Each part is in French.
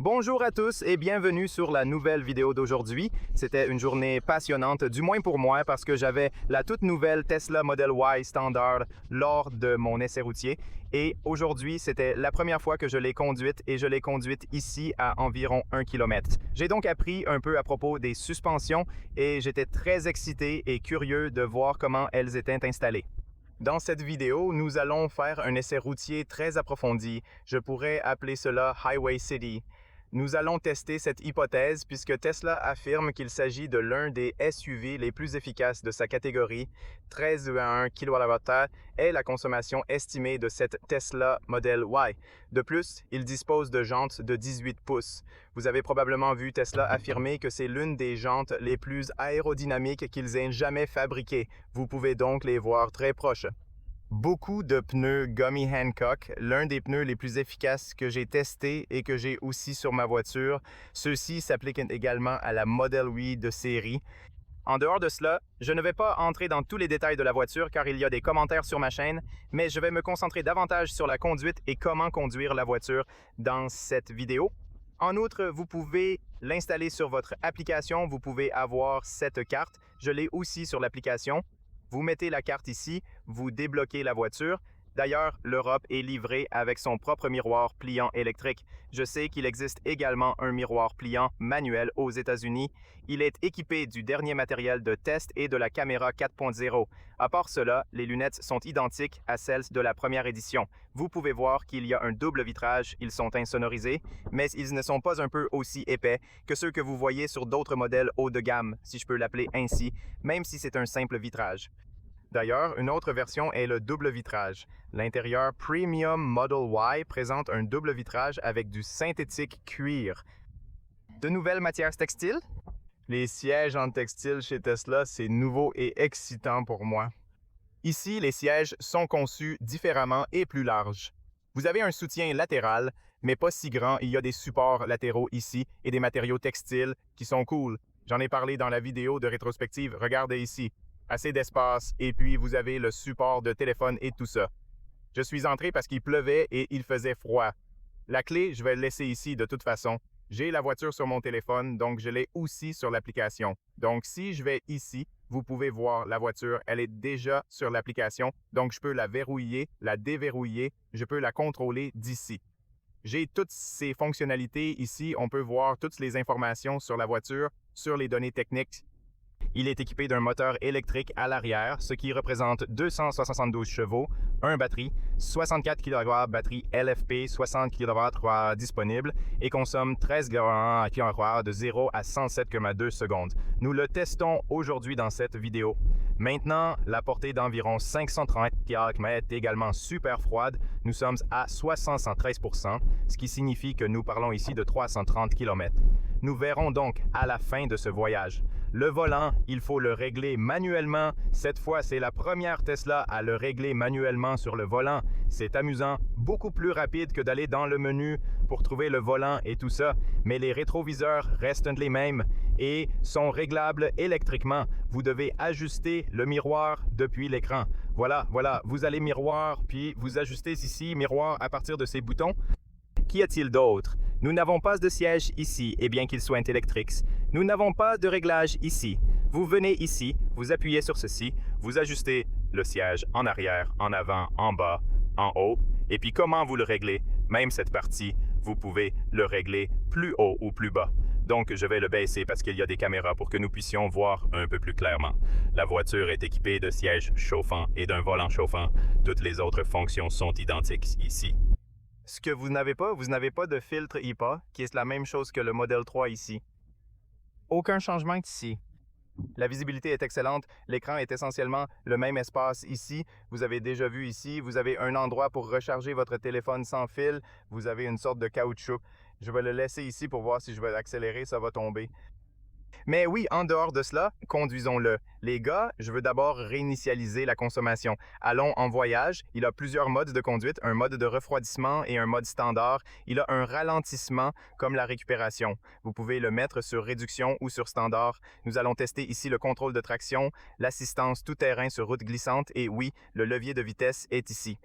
Bonjour à tous et bienvenue sur la nouvelle vidéo d'aujourd'hui. C'était une journée passionnante, du moins pour moi, parce que j'avais la toute nouvelle Tesla Model Y Standard lors de mon essai routier. Et aujourd'hui, c'était la première fois que je l'ai conduite et je l'ai conduite ici à environ 1 km. J'ai donc appris un peu à propos des suspensions et j'étais très excité et curieux de voir comment elles étaient installées. Dans cette vidéo, nous allons faire un essai routier très approfondi. Je pourrais appeler cela Highway City. Nous allons tester cette hypothèse puisque Tesla affirme qu'il s'agit de l'un des SUV les plus efficaces de sa catégorie. 13,1 kWh est la consommation estimée de cette Tesla Model Y. De plus, il dispose de jantes de 18 pouces. Vous avez probablement vu Tesla affirmer que c'est l'une des jantes les plus aérodynamiques qu'ils aient jamais fabriquées. Vous pouvez donc les voir très proches. Beaucoup de pneus Gummy Hancock, l'un des pneus les plus efficaces que j'ai testé et que j'ai aussi sur ma voiture. Ceux-ci s'appliquent également à la Model Y de série. En dehors de cela, je ne vais pas entrer dans tous les détails de la voiture car il y a des commentaires sur ma chaîne, mais je vais me concentrer davantage sur la conduite et comment conduire la voiture dans cette vidéo. En outre, vous pouvez l'installer sur votre application, vous pouvez avoir cette carte. Je l'ai aussi sur l'application. Vous mettez la carte ici, vous débloquez la voiture. D'ailleurs, l'Europe est livrée avec son propre miroir pliant électrique. Je sais qu'il existe également un miroir pliant manuel aux États-Unis. Il est équipé du dernier matériel de test et de la caméra 4.0. À part cela, les lunettes sont identiques à celles de la première édition. Vous pouvez voir qu'il y a un double vitrage, ils sont insonorisés, mais ils ne sont pas un peu aussi épais que ceux que vous voyez sur d'autres modèles haut de gamme, si je peux l'appeler ainsi, même si c'est un simple vitrage. D'ailleurs, une autre version est le double vitrage. L'intérieur Premium Model Y présente un double vitrage avec du synthétique cuir. De nouvelles matières textiles? Les sièges en textile chez Tesla, c'est nouveau et excitant pour moi. Ici, les sièges sont conçus différemment et plus larges. Vous avez un soutien latéral, mais pas si grand. Il y a des supports latéraux ici et des matériaux textiles qui sont cool. J'en ai parlé dans la vidéo de rétrospective. Regardez ici. Assez d'espace, et puis vous avez le support de téléphone et tout ça. Je suis entré parce qu'il pleuvait et il faisait froid. La clé, je vais le laisser ici de toute façon. J'ai la voiture sur mon téléphone, donc je l'ai aussi sur l'application. Donc si je vais ici, vous pouvez voir la voiture, elle est déjà sur l'application, donc je peux la verrouiller, la déverrouiller, je peux la contrôler d'ici. J'ai toutes ces fonctionnalités ici, on peut voir toutes les informations sur la voiture, sur les données techniques. Il est équipé d'un moteur électrique à l'arrière, ce qui représente 272 chevaux, un batterie, 64 kWh batterie LFP, 60 kWh disponible et consomme 13 kWh de 0 à 107,2 secondes. Nous le testons aujourd'hui dans cette vidéo. Maintenant, la portée d'environ 530 km est également super froide. Nous sommes à 73%, ce qui signifie que nous parlons ici de 330 km. Nous verrons donc à la fin de ce voyage. Le volant, il faut le régler manuellement. Cette fois, c'est la première Tesla à le régler manuellement sur le volant. C'est amusant, beaucoup plus rapide que d'aller dans le menu pour trouver le volant et tout ça. Mais les rétroviseurs restent les mêmes et sont réglables électriquement. Vous devez ajuster le miroir depuis l'écran. Voilà, vous allez miroir, puis vous ajustez ici miroir à partir de ces boutons. Qu'y a-t-il d'autre? Nous n'avons pas de siège ici, et bien qu'il soit électrique. Nous n'avons pas de réglage ici. Vous venez ici, vous appuyez sur ceci, vous ajustez le siège en arrière, en avant, en bas, en haut. Et puis comment vous le réglez? Même cette partie, vous pouvez le régler plus haut ou plus bas. Donc je vais le baisser parce qu'il y a des caméras pour que nous puissions voir un peu plus clairement. La voiture est équipée de sièges chauffants et d'un volant chauffant. Toutes les autres fonctions sont identiques ici. Ce que vous n'avez pas de filtre HEPA, qui est la même chose que le Model 3 ici. Aucun changement ici. La visibilité est excellente. L'écran est essentiellement le même espace ici. Vous avez déjà vu ici, vous avez un endroit pour recharger votre téléphone sans fil. Vous avez une sorte de caoutchouc. Je vais le laisser ici pour voir si je vais l'accélérer, ça va tomber. Mais oui, en dehors de cela, conduisons-le. Les gars, je veux d'abord réinitialiser la consommation. Allons en voyage. Il a plusieurs modes de conduite, un mode de refroidissement et un mode standard. Il a un ralentissement comme la récupération. Vous pouvez le mettre sur réduction ou sur standard. Nous allons tester ici le contrôle de traction, l'assistance tout-terrain sur route glissante et oui, le levier de vitesse est ici.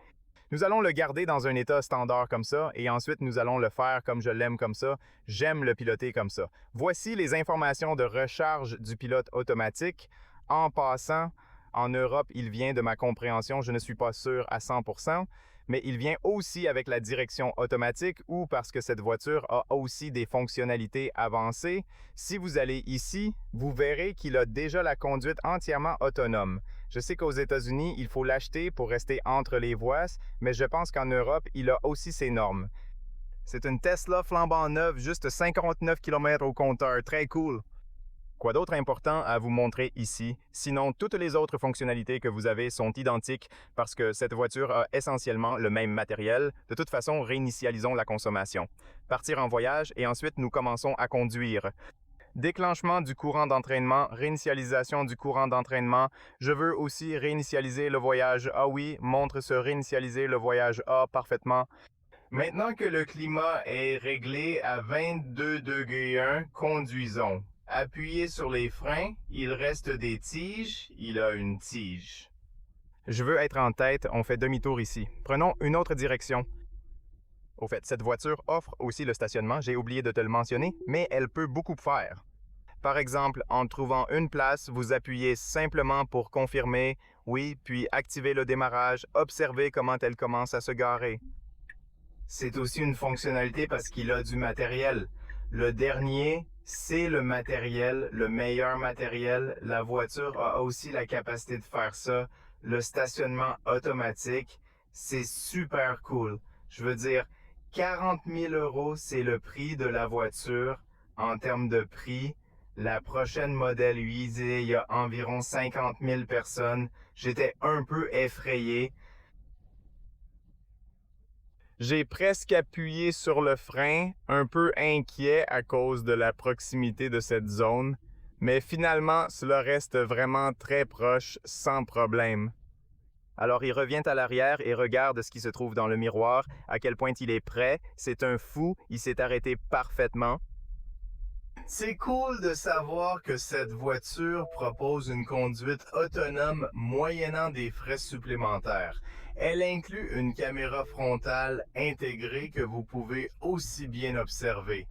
Nous allons le garder dans un état standard comme ça et ensuite nous allons le faire comme je l'aime comme ça. J'aime le piloter comme ça. Voici les informations de recharge du pilote automatique. En passant, en Europe, il vient de ma compréhension, je ne suis pas sûr à 100%, mais il vient aussi avec la direction automatique ou parce que cette voiture a aussi des fonctionnalités avancées. Si vous allez ici, vous verrez qu'il a déjà la conduite entièrement autonome. Je sais qu'aux États-Unis, il faut l'acheter pour rester entre les voies, mais je pense qu'en Europe, il a aussi ses normes. C'est une Tesla flambant neuve, juste 59 km au compteur, très cool. Quoi d'autre important à vous montrer ici? Sinon, toutes les autres fonctionnalités que vous avez sont identiques parce que cette voiture a essentiellement le même matériel. De toute façon, réinitialisons la consommation. Partir en voyage et ensuite nous commençons à conduire. Déclenchement du courant d'entraînement, réinitialisation du courant d'entraînement. Je veux aussi réinitialiser le voyage. Ah oui, montre se réinitialiser le voyage A parfaitement. Maintenant que le climat est réglé à 22,1 degrés, conduisons. Appuyez sur les freins, il reste des tiges, il a une tige. Je veux être en tête, on fait demi-tour ici. Prenons une autre direction. Au fait, cette voiture offre aussi le stationnement, j'ai oublié de te le mentionner, mais elle peut beaucoup faire. Par exemple, en trouvant une place, vous appuyez simplement pour confirmer, oui, puis activez le démarrage, observez comment elle commence à se garer. C'est aussi une fonctionnalité parce qu'il a du matériel. Le dernier, c'est le matériel, le meilleur matériel. La voiture a aussi la capacité de faire ça. Le stationnement automatique, c'est super cool. Je veux dire, 40 000 €, c'est le prix de la voiture en termes de prix. La prochaine modèle usée, il y a environ 50 000 personnes. J'étais un peu effrayé. J'ai presque appuyé sur le frein, un peu inquiet à cause de la proximité de cette zone, mais finalement, cela reste vraiment très proche, sans problème. Alors il revient à l'arrière et regarde ce qui se trouve dans le miroir, à quel point il est prêt. C'est un fou, il s'est arrêté parfaitement. C'est cool de savoir que cette voiture propose une conduite autonome moyennant des frais supplémentaires. Elle inclut une caméra frontale intégrée que vous pouvez aussi bien observer.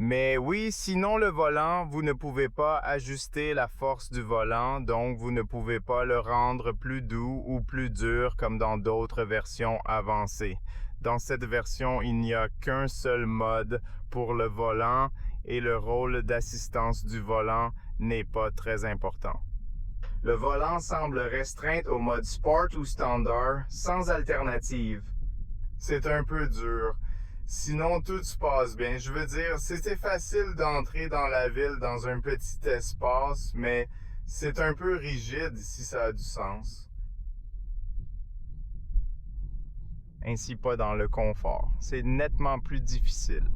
Mais oui, sinon le volant, vous ne pouvez pas ajuster la force du volant, donc vous ne pouvez pas le rendre plus doux ou plus dur comme dans d'autres versions avancées. Dans cette version, il n'y a qu'un seul mode pour le volant et le rôle d'assistance du volant n'est pas très important. Le volant semble restreint au mode Sport ou Standard, sans alternative. C'est un peu dur. Sinon, tout se passe bien. Je veux dire, c'était facile d'entrer dans la ville dans un petit espace, mais c'est un peu rigide si ça a du sens. Ainsi pas dans le confort. C'est nettement plus difficile.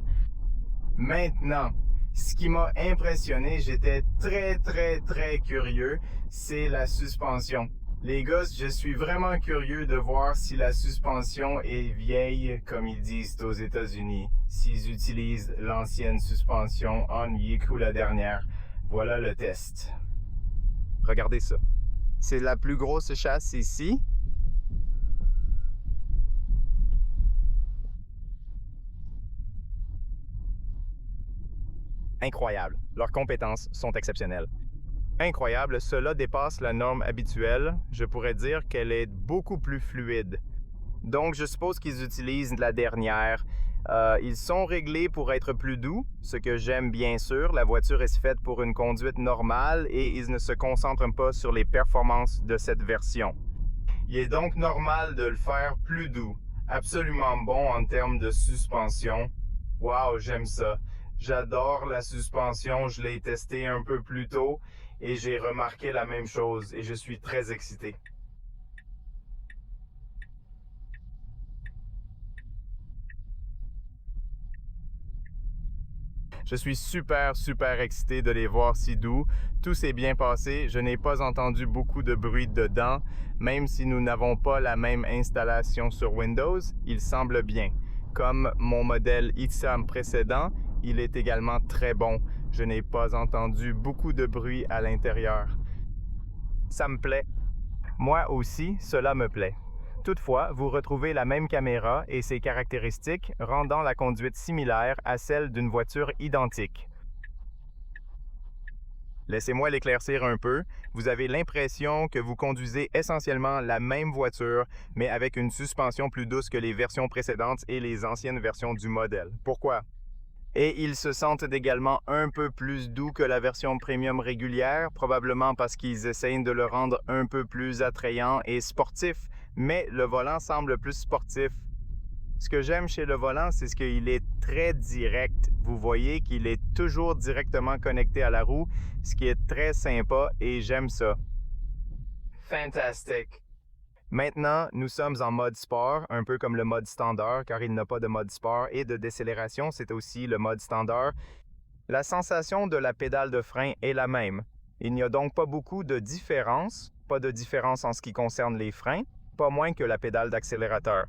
Maintenant, ce qui m'a impressionné, j'étais très curieux, c'est la suspension. Les gars, je suis vraiment curieux de voir si la suspension est vieille, comme ils disent aux États-Unis, s'ils utilisent l'ancienne suspension Onyique ou la dernière. Voilà le test. Regardez ça. C'est la plus grosse chasse ici. Incroyable. Leurs compétences sont exceptionnelles. Incroyable, cela dépasse la norme habituelle. Je pourrais dire qu'elle est beaucoup plus fluide. Donc, je suppose qu'ils utilisent la dernière. Ils sont réglés pour être plus doux, ce que j'aime bien sûr. La voiture est faite pour une conduite normale et ils ne se concentrent pas sur les performances de cette version. Il est donc normal de le faire plus doux. Absolument bon en termes de suspension. Wow, j'aime ça. J'adore la suspension, je l'ai testé un peu plus tôt et j'ai remarqué la même chose et je suis très excité. Je suis super excité de les voir si doux. Tout s'est bien passé. Je n'ai pas entendu beaucoup de bruit dedans. Même si nous n'avons pas la même installation sur Windows, il semble bien. Comme mon modèle XM précédent, il est également très bon. Je n'ai pas entendu beaucoup de bruit à l'intérieur. Ça me plaît. Moi aussi, cela me plaît. Toutefois, vous retrouvez la même caméra et ses caractéristiques, rendant la conduite similaire à celle d'une voiture identique. Laissez-moi l'éclaircir un peu. Vous avez l'impression que vous conduisez essentiellement la même voiture, mais avec une suspension plus douce que les versions précédentes et les anciennes versions du modèle. Pourquoi? Et ils se sentent également un peu plus doux que la version premium régulière, probablement parce qu'ils essayent de le rendre un peu plus attrayant et sportif, mais le volant semble plus sportif. Ce que j'aime chez le volant, c'est qu'il est très direct. Vous voyez qu'il est toujours directement connecté à la roue, ce qui est très sympa et j'aime ça. Fantastique! Maintenant, nous sommes en mode sport, un peu comme le mode standard, car il n'a pas de mode sport et de décélération, c'est aussi le mode standard. La sensation de la pédale de frein est la même. Il n'y a donc pas beaucoup de différence, pas de différence en ce qui concerne les freins, pas moins que la pédale d'accélérateur.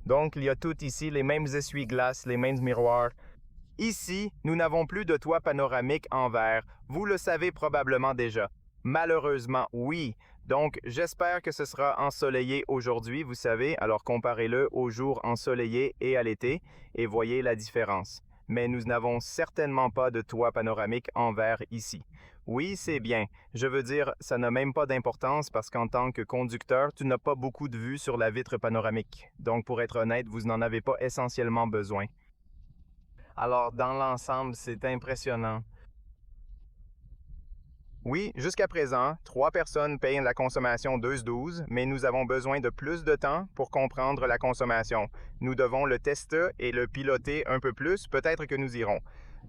Donc, il y a tout ici, les mêmes essuie-glaces, les mêmes miroirs. Ici, nous n'avons plus de toit panoramique en verre. Vous le savez probablement déjà. Malheureusement, oui. Donc, j'espère que ce sera ensoleillé aujourd'hui, vous savez, alors comparez-le aux jours ensoleillés et à l'été et voyez la différence. Mais nous n'avons certainement pas de toit panoramique en verre ici. Oui, c'est bien. Je veux dire, ça n'a même pas d'importance parce qu'en tant que conducteur, tu n'as pas beaucoup de vue sur la vitre panoramique. Donc, pour être honnête, vous n'en avez pas essentiellement besoin. Alors, dans l'ensemble, c'est impressionnant. Oui, jusqu'à présent, 3 personnes payent la consommation 2,12, mais nous avons besoin de plus de temps pour comprendre la consommation. Nous devons le tester et le piloter un peu plus, peut-être que nous irons.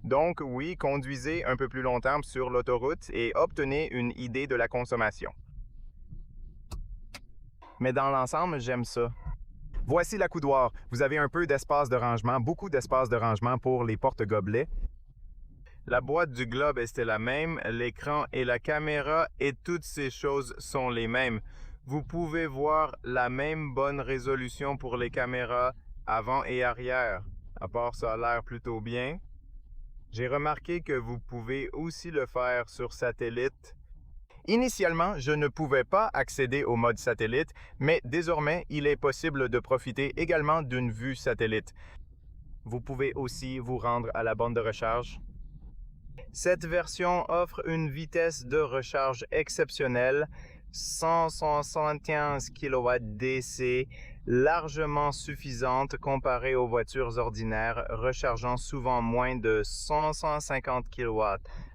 Donc oui, conduisez un peu plus longtemps sur l'autoroute et obtenez une idée de la consommation. Mais dans l'ensemble, j'aime ça. Voici l'accoudoir. Vous avez un peu d'espace de rangement, beaucoup d'espace de rangement pour les porte-gobelets. La boîte du globe est la même, l'écran et la caméra et toutes ces choses sont les mêmes. Vous pouvez voir la même bonne résolution pour les caméras avant et arrière. À part ça a l'air plutôt bien. J'ai remarqué que vous pouvez aussi le faire sur satellite. Initialement, je ne pouvais pas accéder au mode satellite, mais désormais, il est possible de profiter également d'une vue satellite. Vous pouvez aussi vous rendre à la borne de recharge. Cette version offre une vitesse de recharge exceptionnelle, 175 kW DC, largement suffisante comparée aux voitures ordinaires, rechargeant souvent moins de 150 kW,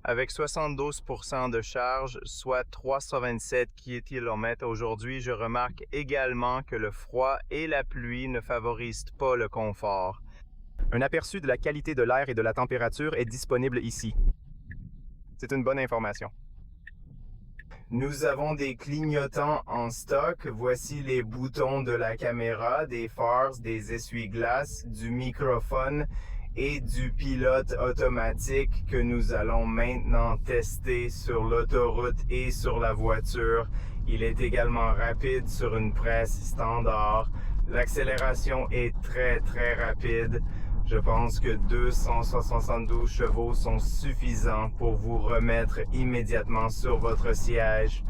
avec 72% de charge, soit 327 km. Aujourd'hui, je remarque également que le froid et la pluie ne favorisent pas le confort. Un aperçu de la qualité de l'air et de la température est disponible ici. C'est une bonne information. Nous avons des clignotants en stock. Voici les boutons de la caméra, des phares, des essuie-glaces, du microphone et du pilote automatique que nous allons maintenant tester sur l'autoroute et sur la voiture. Il est également rapide sur une presse standard. L'accélération est très rapide. Je pense que 272 chevaux sont suffisants pour vous remettre immédiatement sur votre siège.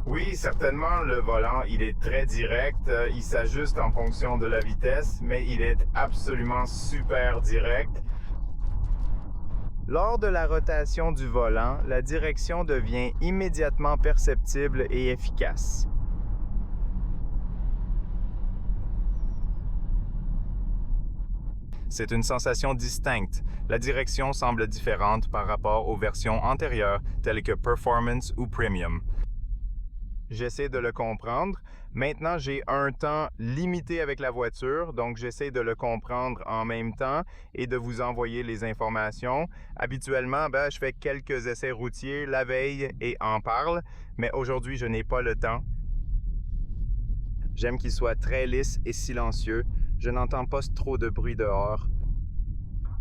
Oui, certainement, le volant, il est très direct. Il s'ajuste en fonction de la vitesse, mais il est absolument super direct. Lors de la rotation du volant, la direction devient immédiatement perceptible et efficace. C'est une sensation distincte. La direction semble différente par rapport aux versions antérieures, telles que Performance ou Premium. J'essaie de le comprendre. Maintenant, j'ai un temps limité avec la voiture, donc j'essaie de le comprendre en même temps et de vous envoyer les informations. Habituellement, je fais quelques essais routiers la veille et en parle, mais aujourd'hui, je n'ai pas le temps. J'aime qu'il soit très lisse et silencieux. Je n'entends pas trop de bruit dehors.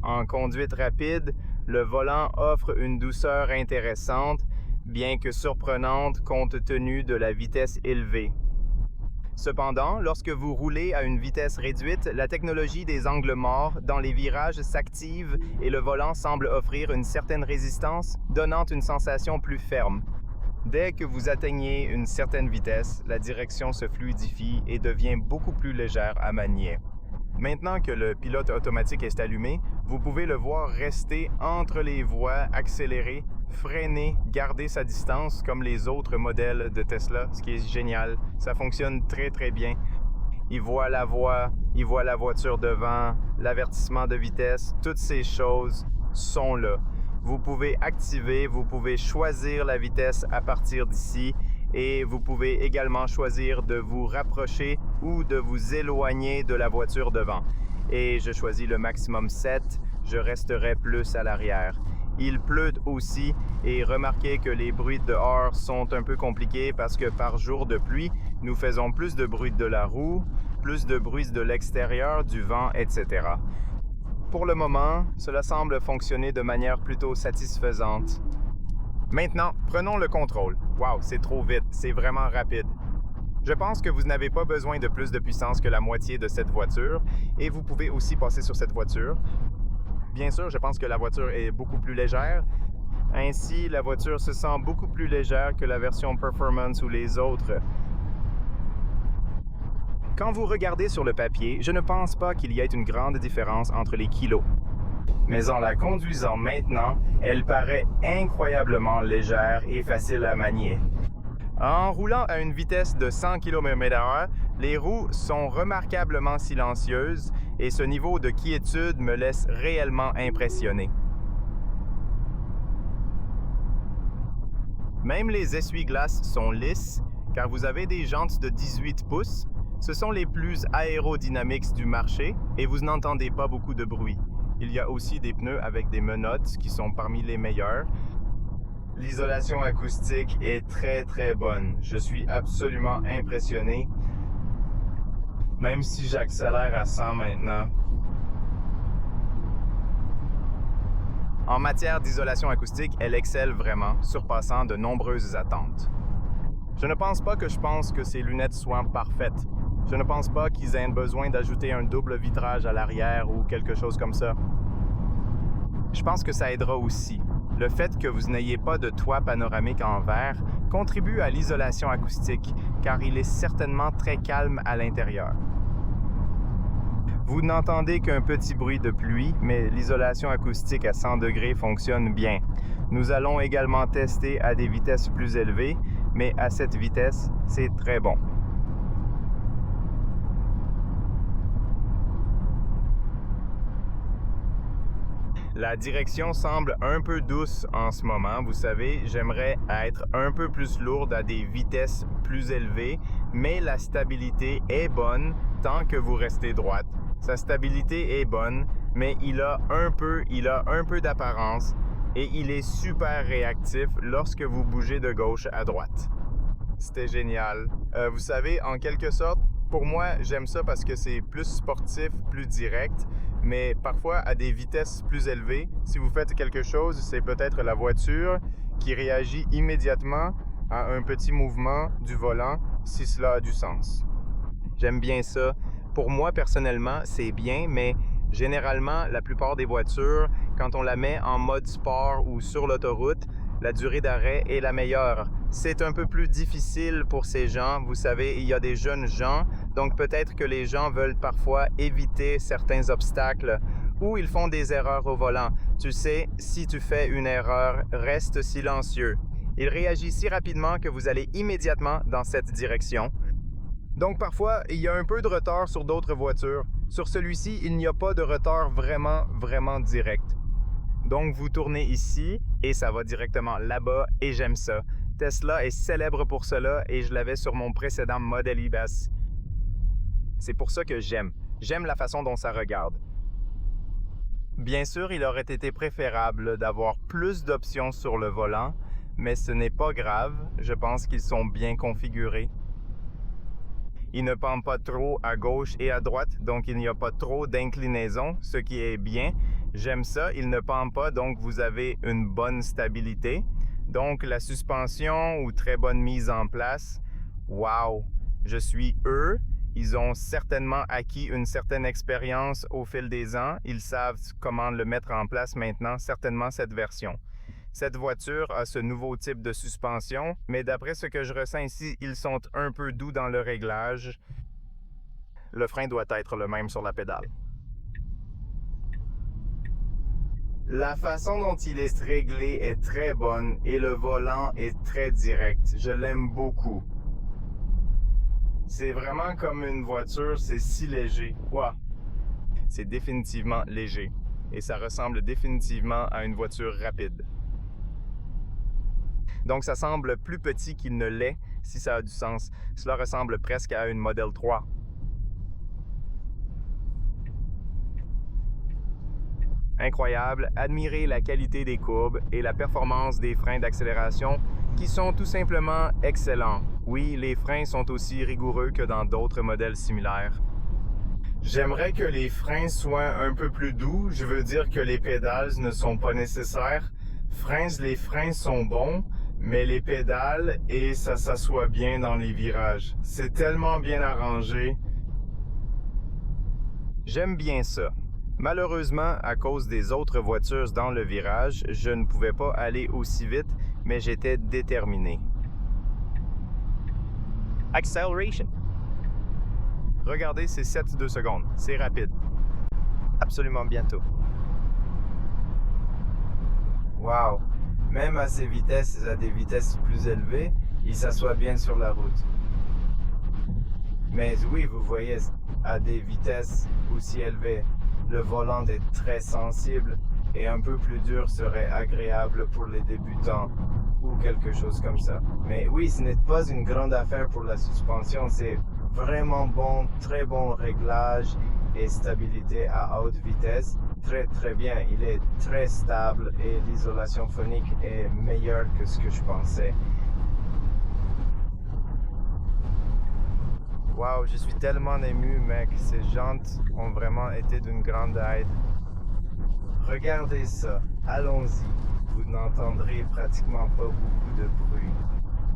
En conduite rapide, le volant offre une douceur intéressante, bien que surprenante compte tenu de la vitesse élevée. Cependant, lorsque vous roulez à une vitesse réduite, la technologie des angles morts dans les virages s'active et le volant semble offrir une certaine résistance, donnant une sensation plus ferme. Dès que vous atteignez une certaine vitesse, la direction se fluidifie et devient beaucoup plus légère à manier. Maintenant que le pilote automatique est allumé, vous pouvez le voir rester entre les voies, accélérer, freiner, garder sa distance comme les autres modèles de Tesla, ce qui est génial. Ça fonctionne très très bien. Il voit la voie, il voit la voiture devant, l'avertissement de vitesse, toutes ces choses sont là. Vous pouvez activer, vous pouvez choisir la vitesse à partir d'ici et vous pouvez également choisir de vous rapprocher ou de vous éloigner de la voiture devant. Et je choisis le maximum 7, je resterai plus à l'arrière. Il pleut aussi et remarquez que les bruits dehors sont un peu compliqués parce que par jour de pluie, nous faisons plus de bruit de la roue, plus de bruit de l'extérieur, du vent, etc. Pour le moment, cela semble fonctionner de manière plutôt satisfaisante. Maintenant, prenons le contrôle. Wow, c'est trop vite, c'est vraiment rapide. Je pense que vous n'avez pas besoin de plus de puissance que la moitié de cette voiture et vous pouvez aussi passer sur cette voiture. Bien sûr, je pense que la voiture est beaucoup plus légère. Ainsi, la voiture se sent beaucoup plus légère que la version Performance ou les autres. Quand vous regardez sur le papier, je ne pense pas qu'il y ait une grande différence entre les kilos. Mais en la conduisant maintenant, elle paraît incroyablement légère et facile à manier. En roulant à une vitesse de 100 km/h, les roues sont remarquablement silencieuses et ce niveau de quiétude me laisse réellement impressionné. Même les essuie-glaces sont lisses car vous avez des jantes de 18 pouces. Ce sont les plus aérodynamiques du marché et vous n'entendez pas beaucoup de bruit. Il y a aussi des pneus avec des menottes qui sont parmi les meilleurs. L'isolation acoustique est très très bonne. Je suis absolument impressionné. Même si j'accélère à 100 maintenant. En matière d'isolation acoustique, elle excelle vraiment, surpassant de nombreuses attentes. Je ne pense pas que ces lunettes soient parfaites. Je ne pense pas qu'ils aient besoin d'ajouter un double vitrage à l'arrière ou quelque chose comme ça. Je pense que ça aidera aussi. Le fait que vous n'ayez pas de toit panoramique en verre contribue à l'isolation acoustique, car il est certainement très calme à l'intérieur. Vous n'entendez qu'un petit bruit de pluie, mais l'isolation acoustique à 100 degrés fonctionne bien. Nous allons également tester à des vitesses plus élevées, mais à cette vitesse, c'est très bon. La direction semble un peu douce en ce moment. Vous savez, j'aimerais être un peu plus lourde à des vitesses plus élevées, mais la stabilité est bonne tant que vous restez droite. Sa stabilité est bonne, mais il a un peu d'apparence et il est super réactif lorsque vous bougez de gauche à droite. C'était génial. Vous savez, en quelque sorte, pour moi, j'aime ça parce que c'est plus sportif, plus direct. Mais parfois, à des vitesses plus élevées, si vous faites quelque chose, c'est peut-être la voiture qui réagit immédiatement à un petit mouvement du volant, si cela a du sens. J'aime bien ça. Pour moi, personnellement, c'est bien, mais généralement, la plupart des voitures, quand on la met en mode sport ou sur l'autoroute, la durée d'arrêt est la meilleure. C'est un peu plus difficile pour ces gens. Vous savez, il y a des jeunes gens, donc peut-être que les gens veulent parfois éviter certains obstacles ou ils font des erreurs au volant. Tu sais, si tu fais une erreur, reste silencieux. Il réagit si rapidement que vous allez immédiatement dans cette direction. Donc parfois, il y a un peu de retard sur d'autres voitures. Sur celui-ci, il n'y a pas de retard vraiment direct. Donc vous tournez ici et ça va directement là-bas et j'aime ça. Tesla est célèbre pour cela et je l'avais sur mon précédent Model E-Bus. C'est pour ça que j'aime. J'aime la façon dont ça regarde. Bien sûr, il aurait été préférable d'avoir plus d'options sur le volant, mais ce n'est pas grave. Je pense qu'ils sont bien configurés. Il ne pend pas trop à gauche et à droite, donc il n'y a pas trop d'inclinaison, ce qui est bien. J'aime ça, il ne pend pas, donc vous avez une bonne stabilité. Donc la suspension ou très bonne mise en place, wow! Je suis eux. Ils ont certainement acquis une certaine expérience au fil des ans. Ils savent comment le mettre en place maintenant, certainement cette version. Cette voiture a ce nouveau type de suspension, mais d'après ce que je ressens ici, ils sont un peu doux dans le réglage. Le frein doit être le même sur la pédale. La façon dont il est réglé est très bonne et le volant est très direct. Je l'aime beaucoup. C'est vraiment comme une voiture, c'est si léger. Wow. C'est définitivement léger et ça ressemble définitivement à une voiture rapide. Donc ça semble plus petit qu'il ne l'est, si ça a du sens. Cela ressemble presque à une Model 3. Incroyable, admirez la qualité des courbes et la performance des freins d'accélération qui sont tout simplement excellents. Oui, les freins sont aussi rigoureux que dans d'autres modèles similaires. J'aimerais que les freins soient un peu plus doux, je veux dire que les pédales ne sont pas nécessaires. Les freins sont bons, mais les pédales et ça s'assoit bien dans les virages. C'est tellement bien arrangé. J'aime bien ça. Malheureusement, à cause des autres voitures dans le virage, je ne pouvais pas aller aussi vite, mais j'étais déterminé. Acceleration. Regardez, c'est 7,2 secondes. C'est rapide. Absolument bientôt. Wow! Même à ces vitesses, à des vitesses plus élevées, il s'assoit bien sur la route. Mais oui, vous voyez, à des vitesses aussi élevées, le volant est très sensible et un peu plus dur serait agréable pour les débutants ou quelque chose comme ça. Mais oui, ce n'est pas une grande affaire pour la suspension, c'est vraiment bon, très bon réglage et stabilité à haute vitesse. Très bien, il est très stable et l'isolation phonique est meilleure que ce que je pensais. Wow, je suis tellement ému, mec. Ces jantes ont vraiment été d'une grande aide. Regardez ça, allons-y. Vous n'entendrez pratiquement pas beaucoup de bruit.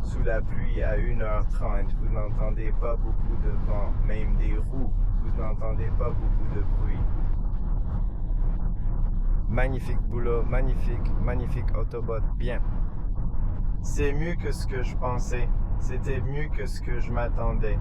Sous la pluie à 1h30, vous n'entendez pas beaucoup de vent. Même des roues, vous n'entendez pas beaucoup de bruit. Magnifique boulot, magnifique Autobot, bien. C'est mieux que ce que je pensais. C'était mieux que ce que je m'attendais.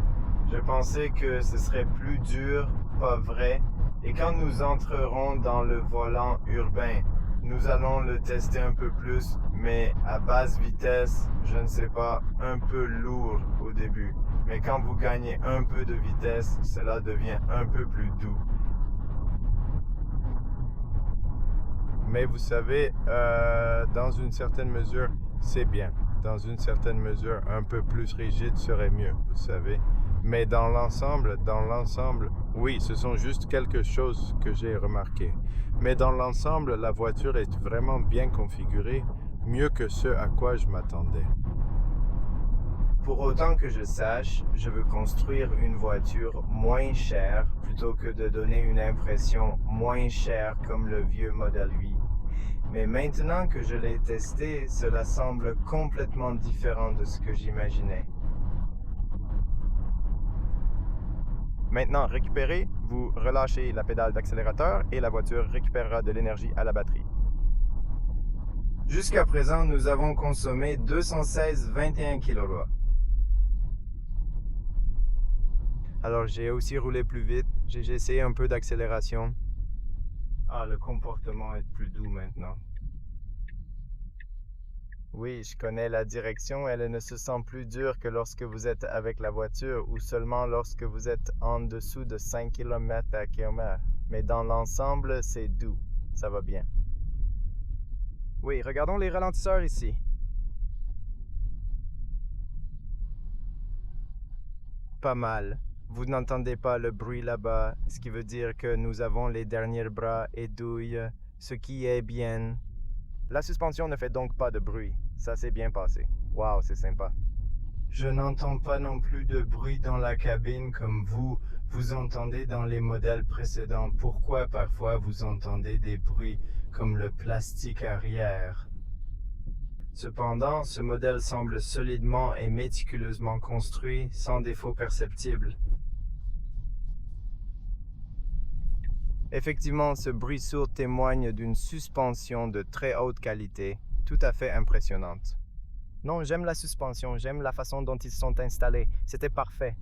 Je pensais que ce serait plus dur, pas vrai. Et quand nous entrerons dans le volant urbain, nous allons le tester un peu plus, mais à basse vitesse, je ne sais pas, un peu lourd au début. Mais quand vous gagnez un peu de vitesse, cela devient un peu plus doux. Mais vous savez, dans une certaine mesure, c'est bien. Dans une certaine mesure, un peu plus rigide serait mieux, vous savez. Mais dans l'ensemble, oui, ce sont juste quelque chose que j'ai remarqué. Mais dans l'ensemble, la voiture est vraiment bien configurée, mieux que ce à quoi je m'attendais. Pour autant que je sache, je veux construire une voiture moins chère plutôt que de donner une impression moins chère comme le vieux Model 8. Mais maintenant que je l'ai testé, cela semble complètement différent de ce que j'imaginais. Maintenant, récupérez, vous relâchez la pédale d'accélérateur et la voiture récupérera de l'énergie à la batterie. Jusqu'à présent, nous avons consommé 216,21 kW. Alors, j'ai aussi roulé plus vite. J'ai essayé un peu d'accélération. Ah, le comportement est plus doux maintenant. Oui, je connais la direction. Elle ne se sent plus dure que lorsque vous êtes avec la voiture ou seulement lorsque vous êtes en dessous de 5 km/h. Mais dans l'ensemble, c'est doux. Ça va bien. Oui, regardons les ralentisseurs ici. Pas mal. Vous n'entendez pas le bruit là-bas, ce qui veut dire que nous avons les derniers bras et douilles, ce qui est bien. La suspension ne fait donc pas de bruit. Ça s'est bien passé. Wow, c'est sympa. Je n'entends pas non plus de bruit dans la cabine comme vous entendez dans les modèles précédents. Pourquoi parfois vous entendez des bruits comme le plastique arrière? Cependant, ce modèle semble solidement et méticuleusement construit, sans défaut perceptible. Effectivement, ce bruit sourd témoigne d'une suspension de très haute qualité, tout à fait impressionnante. Non, j'aime la suspension, j'aime la façon dont ils sont installés. C'était parfait.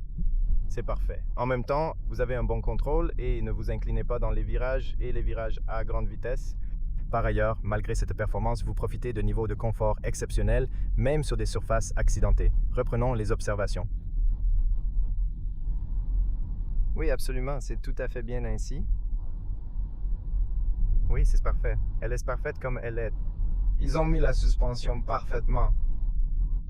C'est parfait. En même temps, vous avez un bon contrôle et ne vous inclinez pas dans les virages et les virages à grande vitesse. Par ailleurs, malgré cette performance, vous profitez de niveaux de confort exceptionnels, même sur des surfaces accidentées. Reprenons les observations. Oui, absolument, c'est tout à fait bien ainsi. Oui, c'est parfait. Elle est parfaite comme elle est. Ils ont mis la suspension parfaitement.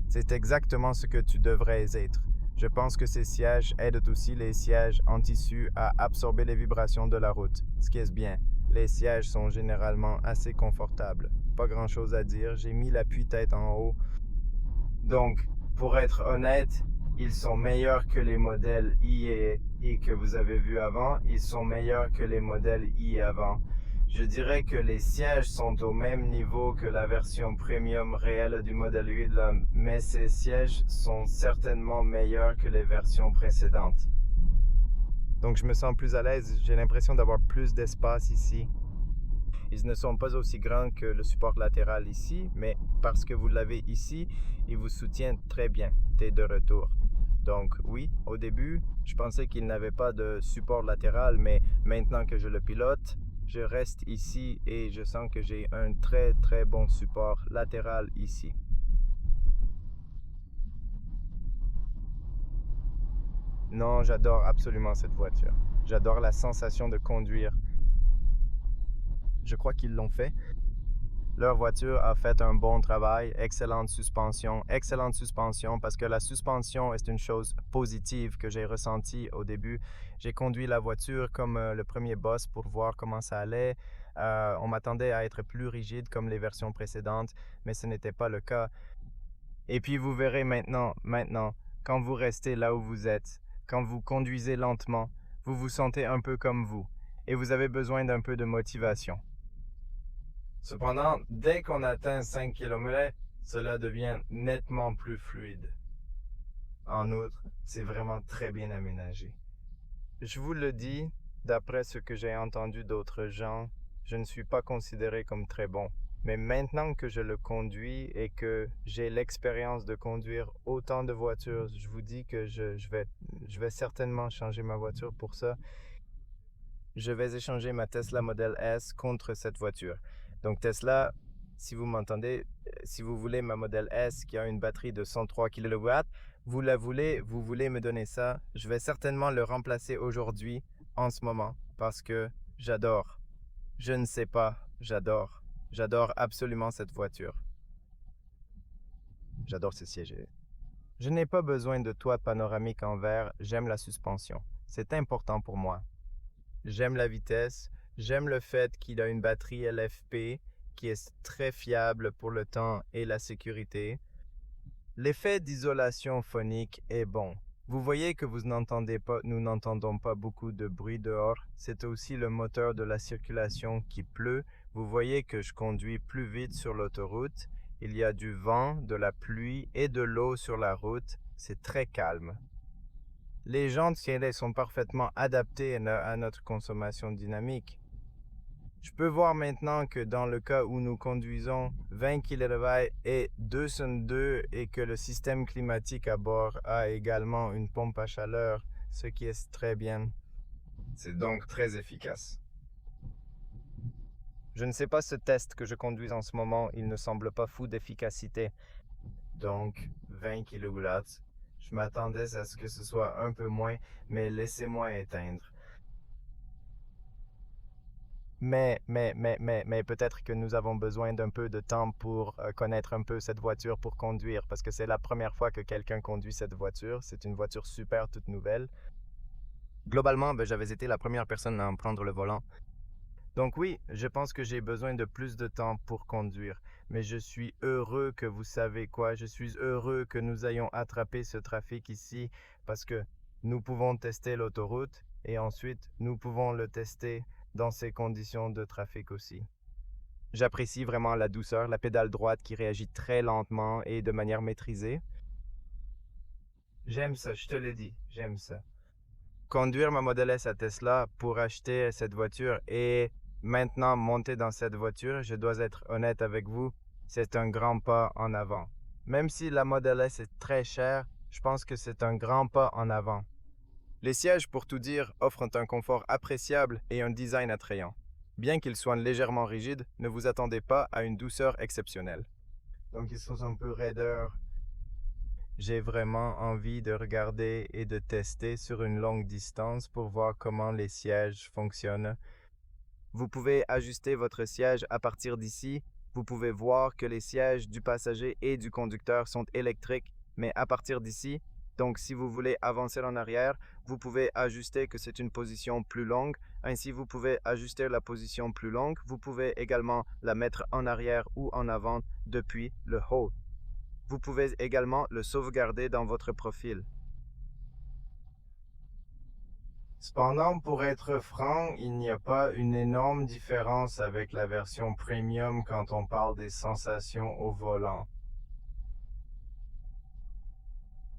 C'est exactement ce que tu devrais être. Je pense que ces sièges aident aussi les sièges en tissu à absorber les vibrations de la route, ce qui est bien. Les sièges sont généralement assez confortables. Pas grand-chose à dire, j'ai mis l'appui-tête en haut. Donc, pour être honnête, ils sont meilleurs que les modèles I et I que vous avez vus avant. Ils sont meilleurs que les modèles I avant. Je dirais que les sièges sont au même niveau que la version premium réelle du modèle 8, mais ces sièges sont certainement meilleurs que les versions précédentes. Donc je me sens plus à l'aise, j'ai l'impression d'avoir plus d'espace ici. Ils ne sont pas aussi grands que le support latéral ici, mais parce que vous l'avez ici, ils vous soutiennent très bien dès de retour. Donc oui, au début, je pensais qu'il n'avait pas de support latéral, mais maintenant que je le pilote, je reste ici et je sens que j'ai un très très bon support latéral ici. Non, j'adore absolument cette voiture. J'adore la sensation de conduire. Je crois qu'ils l'ont fait. Leur voiture a fait un bon travail, excellente suspension parce que la suspension est une chose positive que j'ai ressentie au début. J'ai conduit la voiture comme le premier boss pour voir comment ça allait. On m'attendait à être plus rigide comme les versions précédentes, mais ce n'était pas le cas. Et puis vous verrez maintenant, quand vous restez là où vous êtes, quand vous conduisez lentement, vous vous sentez un peu comme vous et vous avez besoin d'un peu de motivation. Cependant, dès qu'on atteint 5 km, cela devient nettement plus fluide. En outre, c'est vraiment très bien aménagé. Je vous le dis, d'après ce que j'ai entendu d'autres gens, je ne suis pas considéré comme très bon. Mais maintenant que je le conduis et que j'ai l'expérience de conduire autant de voitures, je vous dis que je vais certainement changer ma voiture pour ça. Je vais échanger ma Tesla Model S contre cette voiture. Donc Tesla, si vous m'entendez, si vous voulez ma Model S qui a une batterie de 103 kW, vous voulez me donner ça, je vais certainement le remplacer aujourd'hui, en ce moment, parce que j'adore. Je ne sais pas, j'adore. J'adore absolument cette voiture. J'adore ce siège. Je n'ai pas besoin de toit panoramique en verre, j'aime la suspension. C'est important pour moi. J'aime la vitesse, j'aime le fait qu'il a une batterie LFP qui est très fiable pour le temps et la sécurité. L'effet d'isolation phonique est bon. Vous voyez que nous n'entendons pas beaucoup de bruit dehors. C'est aussi le moteur de la circulation qui pleut. Vous voyez que je conduis plus vite sur l'autoroute. Il y a du vent, de la pluie et de l'eau sur la route. C'est très calme. Les jantes sont parfaitement adaptées à notre consommation dynamique. Je peux voir maintenant que dans le cas où nous conduisons 20 kW et 202 et que le système climatique à bord a également une pompe à chaleur, ce qui est très bien. C'est donc très efficace. Je ne sais pas ce test que je conduis en ce moment, il ne semble pas fou d'efficacité. Donc 20 kW. Je m'attendais à ce que ce soit un peu moins, mais laissez-moi éteindre. Mais peut-être que nous avons besoin d'un peu de temps pour connaître un peu cette voiture pour conduire, parce que c'est la première fois que quelqu'un conduit cette voiture. C'est une voiture super toute nouvelle. Globalement, j'avais été la première personne à en prendre le volant. Donc oui, je pense que j'ai besoin de plus de temps pour conduire. Mais je suis heureux que vous savez quoi, je suis heureux que nous ayons attrapé ce trafic ici, parce que nous pouvons tester l'autoroute et ensuite nous pouvons le tester dans ces conditions de trafic aussi. J'apprécie vraiment la douceur, la pédale droite qui réagit très lentement et de manière maîtrisée. J'aime ça, je te l'ai dit, j'aime ça. Conduire ma Model S à Tesla pour acheter cette voiture et maintenant monter dans cette voiture, je dois être honnête avec vous, C'est un grand pas en avant. Même si la Model S est très chère, je pense que c'est un grand pas en avant. Les sièges, pour tout dire, offrent un confort appréciable et un design attrayant. Bien qu'ils soient légèrement rigides, ne vous attendez pas à une douceur exceptionnelle. Donc ils sont un peu raideurs. J'ai vraiment envie de regarder et de tester sur une longue distance pour voir comment les sièges fonctionnent. Vous pouvez ajuster votre siège à partir d'ici. Vous pouvez voir que les sièges du passager et du conducteur sont électriques, mais à partir d'ici, donc si vous voulez avancer en arrière, vous pouvez ajuster que c'est une position plus longue. Ainsi, vous pouvez ajuster la position plus longue. Vous pouvez également la mettre en arrière ou en avant depuis le haut. Vous pouvez également le sauvegarder dans votre profil. Cependant, pour être franc, il n'y a pas une énorme différence avec la version premium quand on parle des sensations au volant.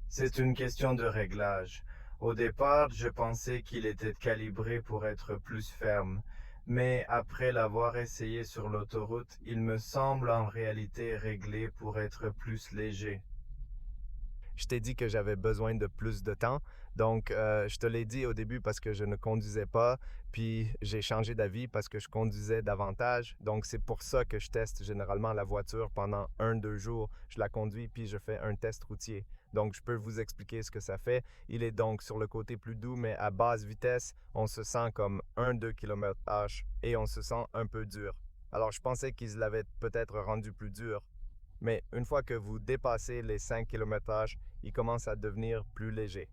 C'est une question de réglage. Au départ, je pensais qu'il était calibré pour être plus ferme, mais après l'avoir essayé sur l'autoroute, il me semble en réalité réglé pour être plus léger. Je t'ai dit que j'avais besoin de plus de temps. Donc, je te l'ai dit au début parce que je ne conduisais pas, puis j'ai changé d'avis parce que je conduisais davantage. Donc, c'est pour ça que je teste généralement la voiture pendant 1-2 jours. Je la conduis, puis je fais un test routier. Donc, je peux vous expliquer ce que ça fait. Il est donc sur le côté plus doux, mais à basse vitesse, on se sent comme 1-2 km/h et on se sent un peu dur. Alors, je pensais qu'ils l'avaient peut-être rendu plus dur. Mais une fois que vous dépassez les 5 km/h, il commence à devenir plus léger.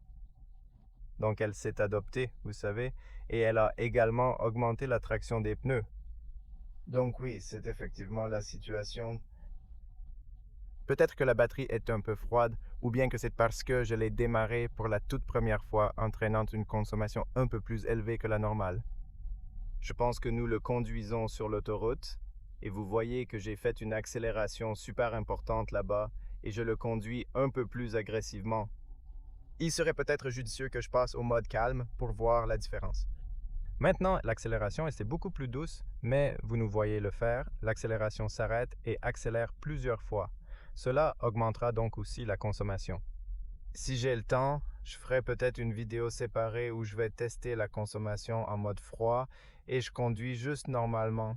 Donc elle s'est adoptée, vous savez, et elle a également augmenté la traction des pneus. Donc oui, c'est effectivement la situation. Peut-être que la batterie est un peu froide, ou bien que c'est parce que je l'ai démarrée pour la toute première fois, entraînant une consommation un peu plus élevée que la normale. Je pense que nous le conduisons sur l'autoroute, et vous voyez que j'ai fait une accélération super importante là-bas, et je le conduis un peu plus agressivement. Il serait peut-être judicieux que je passe au mode calme pour voir la différence. Maintenant, l'accélération est beaucoup plus douce, mais vous nous voyez le faire, l'accélération s'arrête et accélère plusieurs fois. Cela augmentera donc aussi la consommation. Si j'ai le temps, je ferai peut-être une vidéo séparée où je vais tester la consommation en mode froid et je conduis juste normalement.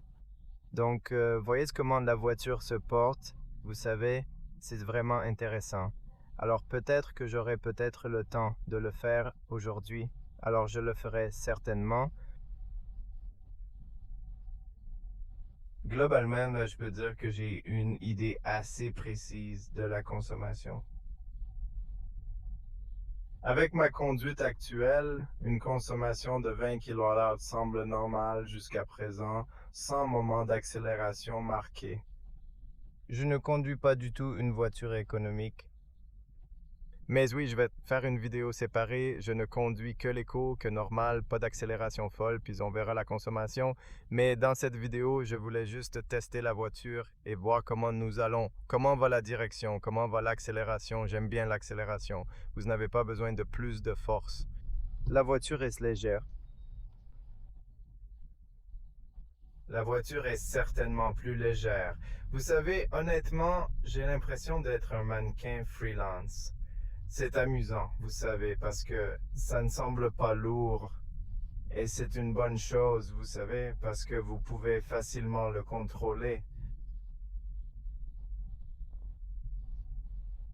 Donc, voyez comment la voiture se porte. Vous savez, c'est vraiment intéressant. Alors peut-être que j'aurai peut-être le temps de le faire aujourd'hui. Alors je le ferai certainement. Globalement, je peux dire que j'ai une idée assez précise de la consommation. Avec ma conduite actuelle, une consommation de 20 kWh semble normale jusqu'à présent, sans moment d'accélération marqué. Je ne conduis pas du tout une voiture économique. Mais oui, je vais faire une vidéo séparée. Je ne conduis que l'éco, que normal, pas d'accélération folle, puis on verra la consommation. Mais dans cette vidéo, je voulais juste tester la voiture et voir comment nous allons, comment va la direction, comment va l'accélération. J'aime bien l'accélération. Vous n'avez pas besoin de plus de force. La voiture est légère. La voiture est certainement plus légère. Vous savez, honnêtement, j'ai l'impression d'être un mannequin freelance. C'est amusant, vous savez, parce que ça ne semble pas lourd. Et c'est une bonne chose, vous savez, parce que vous pouvez facilement le contrôler.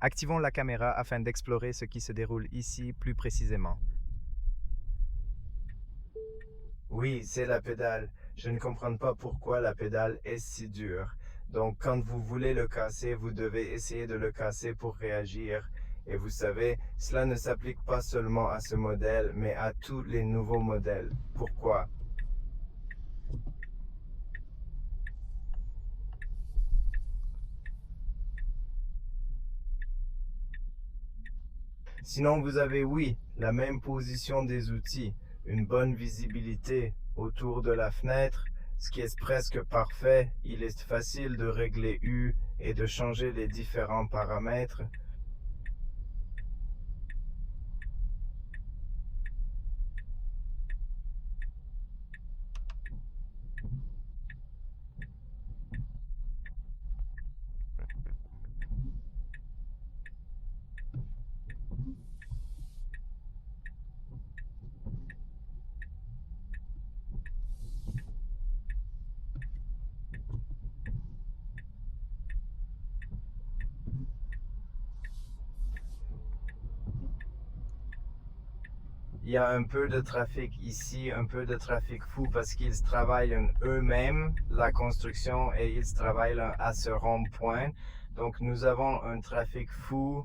Activons la caméra afin d'explorer ce qui se déroule ici plus précisément. Oui, c'est la pédale. Je ne comprends pas pourquoi la pédale est si dure. Donc, quand vous voulez le casser, vous devez essayer de le casser pour réagir. Et vous savez, cela ne s'applique pas seulement à ce modèle, mais à tous les nouveaux modèles. Pourquoi? Sinon, vous avez, oui, la même position des outils, une bonne visibilité autour de la fenêtre, ce qui est presque parfait. Il est facile de régler U et de changer les différents paramètres. Il y a un peu de trafic ici, un peu de trafic fou parce qu'ils travaillent eux-mêmes la construction et ils travaillent à ce rond-point. Donc nous avons un trafic fou.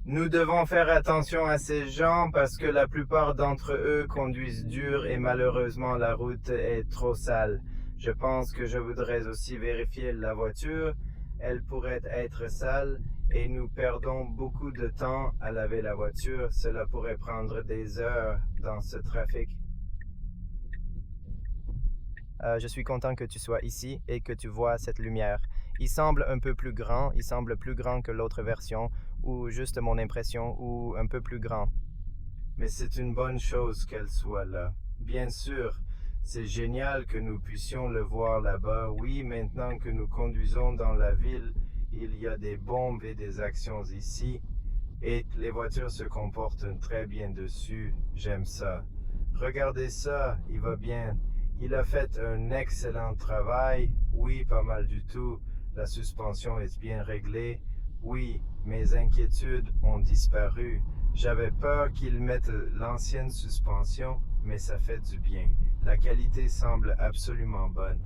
Nous devons faire attention à ces gens parce que la plupart d'entre eux conduisent dur et malheureusement la route est trop sale. Je pense que je voudrais aussi vérifier la voiture. Elle pourrait être sale et nous perdons beaucoup de temps à laver la voiture. Cela pourrait prendre des heures dans ce trafic. Je suis content que tu sois ici et que tu vois cette lumière. Il semble un peu plus grand, il semble plus grand que l'autre version, ou juste mon impression, ou un peu plus grand. Mais c'est une bonne chose qu'elle soit là. Bien sûr, c'est génial que nous puissions le voir là-bas. Oui, maintenant que nous conduisons dans la ville, il y a des bombes et des actions ici. Et les voitures se comportent très bien dessus. J'aime ça. Regardez ça, il va bien. Il a fait un excellent travail. Oui, pas mal du tout. La suspension est bien réglée. Oui, mes inquiétudes ont disparu. J'avais peur qu'il mette l'ancienne suspension, mais ça fait du bien. La qualité semble absolument bonne.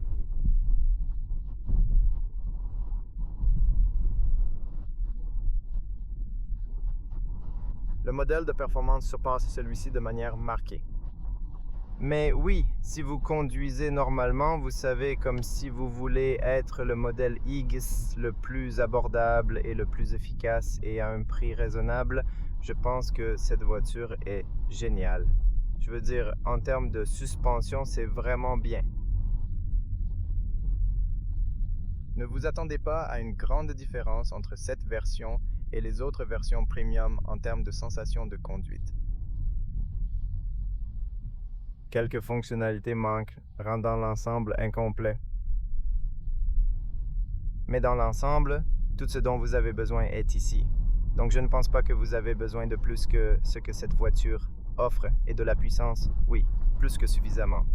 Le modèle de performance surpasse celui-ci de manière marquée. Mais oui, si vous conduisez normalement, vous savez, comme si vous voulez être le modèle X le plus abordable et le plus efficace et à un prix raisonnable, je pense que cette voiture est géniale. Je veux dire, en termes de suspension, c'est vraiment bien. Ne vous attendez pas à une grande différence entre cette version et les autres versions premium en termes de sensation de conduite. Quelques fonctionnalités manquent, rendant l'ensemble incomplet. Mais dans l'ensemble, tout ce dont vous avez besoin est ici. Donc je ne pense pas que vous avez besoin de plus que ce que cette voiture offre et de la puissance, oui, plus que suffisamment.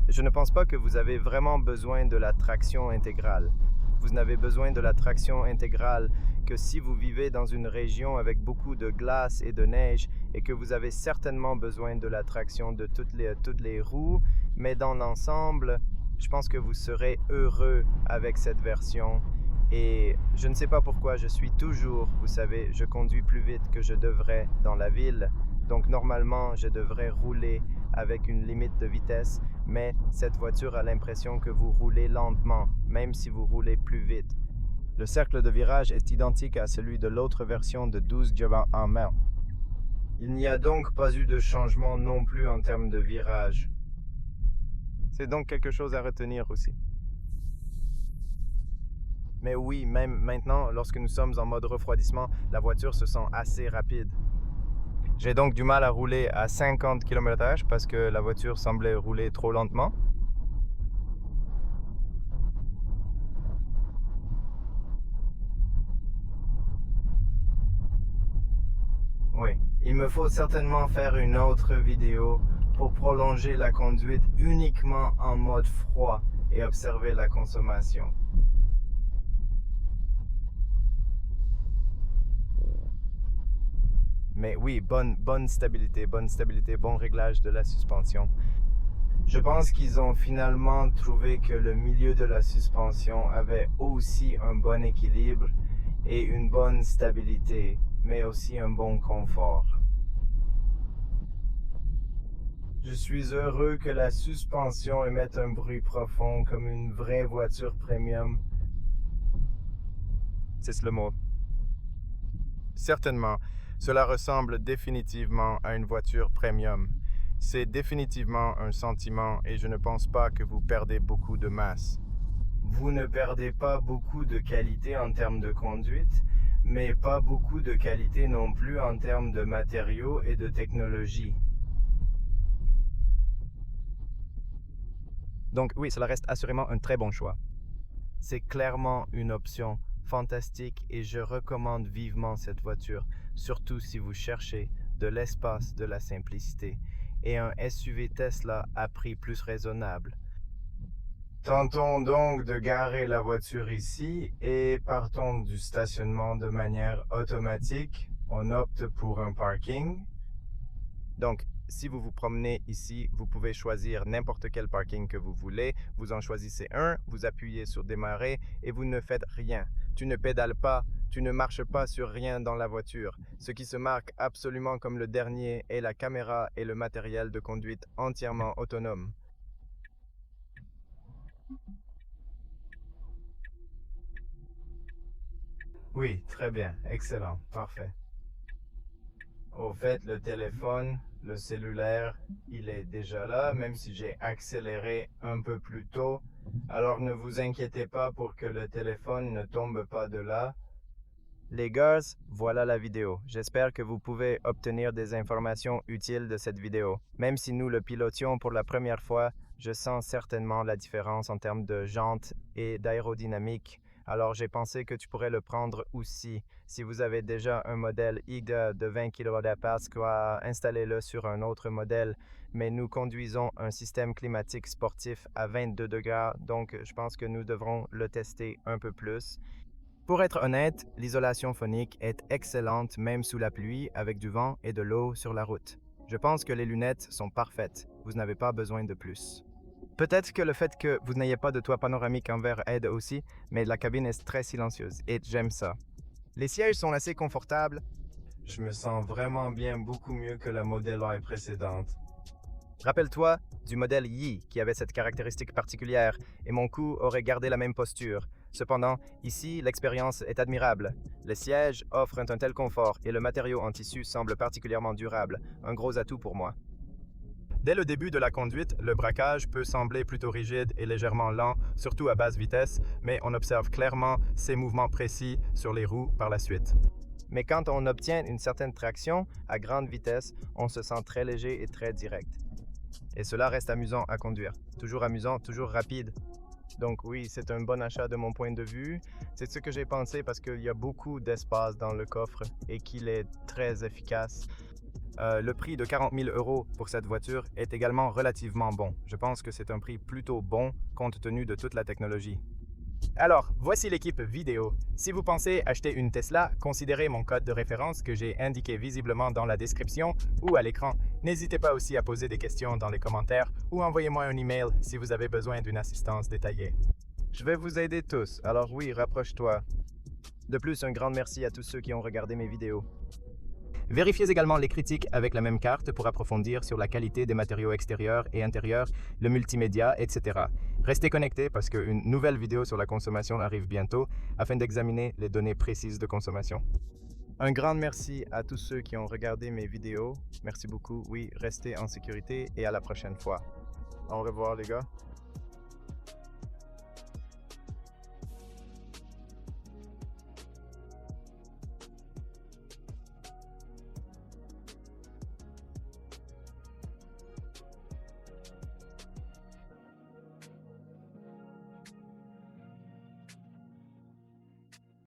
Je ne pense pas que vous avez vraiment besoin de la traction intégrale. Vous n'avez besoin de la traction intégrale que si vous vivez dans une région avec beaucoup de glace et de neige et que vous avez certainement besoin de la traction de toutes les roues, mais dans l'ensemble, je pense que vous serez heureux avec cette version. Et je ne sais pas pourquoi je suis toujours, vous savez, je conduis plus vite que je devrais dans la ville. Donc normalement, je devrais rouler avec une limite de vitesse, mais cette voiture a l'impression que vous roulez lentement, même si vous roulez plus vite. Le cercle de virage est identique à celui de l'autre version de 12 km/h. Il n'y a donc pas eu de changement non plus en termes de virage. C'est donc quelque chose à retenir aussi. Mais oui, même maintenant, lorsque nous sommes en mode refroidissement, la voiture se sent assez rapide. J'ai donc du mal à rouler à 50 km/h parce que la voiture semblait rouler trop lentement. Oui, il me faut certainement faire une autre vidéo pour prolonger la conduite uniquement en mode froid et observer la consommation. Mais oui, bonne stabilité, bon réglage de la suspension. Je pense qu'ils ont finalement trouvé que le milieu de la suspension avait aussi un bon équilibre et une bonne stabilité, mais aussi un bon confort. Je suis heureux que la suspension émette un bruit profond comme une vraie voiture premium. C'est le mot. Certainement, cela ressemble définitivement à une voiture premium. C'est définitivement un sentiment et je ne pense pas que vous perdez beaucoup de masse. Vous ne perdez pas beaucoup de qualité en termes de conduite, mais pas beaucoup de qualité non plus en termes de matériaux et de technologie. Donc oui, cela reste assurément un très bon choix. C'est clairement une option fantastique et je recommande vivement cette voiture, surtout si vous cherchez de l'espace, de la simplicité et un SUV Tesla à prix plus raisonnable. Tentons donc de garer la voiture ici et partons du stationnement de manière automatique. On opte pour un parking. Donc, si vous vous promenez ici, vous pouvez choisir n'importe quel parking que vous voulez. Vous en choisissez un, vous appuyez sur démarrer et vous ne faites rien. Tu ne pédales pas, tu ne marches pas sur rien dans la voiture. Ce qui se marque absolument comme le dernier est la caméra et le matériel de conduite entièrement autonome. Oui, très bien, excellent, parfait. Au fait, le téléphone, le cellulaire, il est déjà là, même si j'ai accéléré un peu plus tôt. Alors ne vous inquiétez pas pour que le téléphone ne tombe pas de là. Les gars, voilà la vidéo. J'espère que vous pouvez obtenir des informations utiles de cette vidéo. Même si nous le pilotions pour la première fois, je sens certainement la différence en termes de jantes et d'aérodynamique. Alors j'ai pensé que tu pourrais le prendre aussi. Si vous avez déjà un modèle IGA de 20 kWh, installez-le sur un autre modèle. Mais nous conduisons un système climatique sportif à 22 degrés, donc je pense que nous devrons le tester un peu plus. Pour être honnête, l'isolation phonique est excellente même sous la pluie avec du vent et de l'eau sur la route. Je pense que les lunettes sont parfaites. Vous n'avez pas besoin de plus. Peut-être que le fait que vous n'ayez pas de toit panoramique en verre aide aussi, mais la cabine est très silencieuse et j'aime ça. Les sièges sont assez confortables. Je me sens vraiment bien, beaucoup mieux que la Model Y précédente. Rappelle-toi du modèle Y qui avait cette caractéristique particulière et mon cou aurait gardé la même posture. Cependant, ici, l'expérience est admirable. Les sièges offrent un tel confort et le matériau en tissu semble particulièrement durable, un gros atout pour moi. Dès le début de la conduite, le braquage peut sembler plutôt rigide et légèrement lent, surtout à basse vitesse, mais on observe clairement ces mouvements précis sur les roues par la suite. Mais quand on obtient une certaine traction à grande vitesse, on se sent très léger et très direct. Et cela reste amusant à conduire. Toujours amusant, toujours rapide. Donc oui, c'est un bon achat de mon point de vue. C'est ce que j'ai pensé parce qu'il y a beaucoup d'espace dans le coffre et qu'il est très efficace. Le prix de 40 000 € pour cette voiture est également relativement bon. Je pense que c'est un prix plutôt bon compte tenu de toute la technologie. Alors, voici l'équipe vidéo. Si vous pensez acheter une Tesla, considérez mon code de référence que j'ai indiqué visiblement dans la description ou à l'écran. N'hésitez pas aussi à poser des questions dans les commentaires ou envoyez-moi un email si vous avez besoin d'une assistance détaillée. Je vais vous aider tous, alors oui, rapproche-toi. De plus, un grand merci à tous ceux qui ont regardé mes vidéos. Vérifiez également les critiques avec la même carte pour approfondir sur la qualité des matériaux extérieurs et intérieurs, le multimédia, etc. Restez connectés parce qu'une nouvelle vidéo sur la consommation arrive bientôt afin d'examiner les données précises de consommation. Un grand merci à tous ceux qui ont regardé mes vidéos. Merci beaucoup. Oui, restez en sécurité et à la prochaine fois. Au revoir les gars.